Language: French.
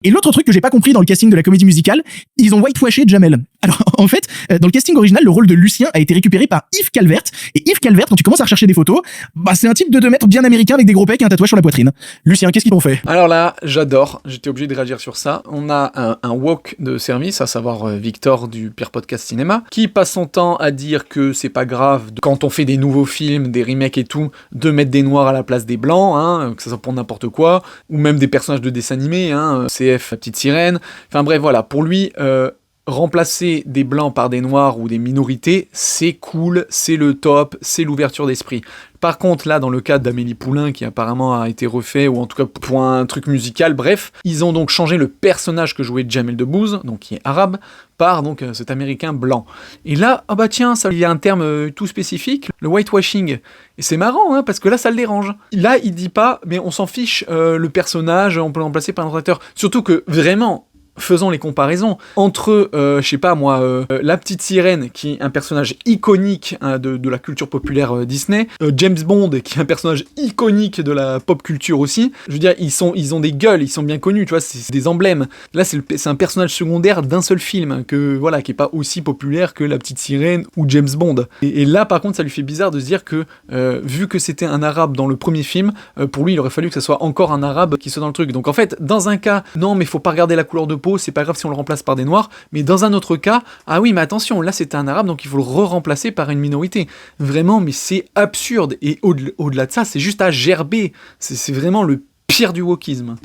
Et l'autre truc que j'ai pas compris dans le casting de la comédie musicale, ils ont whitewashé Jamel. Alors, en fait, dans le casting original, le rôle de Lucien a été récupéré par Yves Calvert. Et Yves Calvert, quand tu commences à rechercher des photos, bah, c'est un type de 2 mètres bien américain avec des gros pecs et un tatouage sur la poitrine. Lucien, qu'est-ce qu'ils t'ont fait? Alors là, j'adore, j'étais obligé de réagir sur ça. On a un wok de service, à savoir Victor du Pire Podcast Cinéma, qui passe son temps à dire que c'est pas grave, quand on fait des nouveaux films, des remakes et tout, de mettre des noirs à la place des blancs, hein, que ça soit pour n'importe quoi, ou même des personnages de dessins animés, hein, CF, la petite sirène. Enfin bref, voilà, pour lui, remplacer des blancs par des noirs ou des minorités, c'est cool, c'est le top, c'est l'ouverture d'esprit. Par contre, là, dans le cas d'Amélie Poulain, qui apparemment a été refait, ou en tout cas pour un truc musical, bref, ils ont donc changé le personnage que jouait Jamel Debbouze, donc qui est arabe, par donc cet américain blanc. Et là, ah bah tiens, ça, il y a un terme tout spécifique, le whitewashing. Et c'est marrant, hein, parce que là, ça le dérange. Là, il dit pas, mais on s'en fiche, le personnage, on peut le remplacer par un autre acteur. Surtout que, vraiment, faisons les comparaisons entre, je sais pas moi, la petite sirène, qui est un personnage iconique hein, de la culture populaire Disney, James Bond, qui est un personnage iconique de la pop culture aussi. Je veux dire, ils ont des gueules, ils sont bien connus, tu vois, c'est des emblèmes. Là, c'est un personnage secondaire d'un seul film, hein, voilà, qui est pas aussi populaire que la petite sirène ou James Bond. Et là, par contre, ça lui fait bizarre de se dire que, vu que c'était un arabe dans le premier film, pour lui, il aurait fallu que ça soit encore un arabe qui soit dans le truc. Donc en fait, dans un cas, non, mais faut pas regarder la couleur de peau, c'est pas grave si on le remplace par des noirs, mais dans un autre cas, ah oui, mais attention, là c'était un arabe, donc il faut le remplacer par une minorité. Vraiment, mais c'est absurde, et au-delà de ça, c'est juste à gerber. C'est vraiment le pire du wokisme.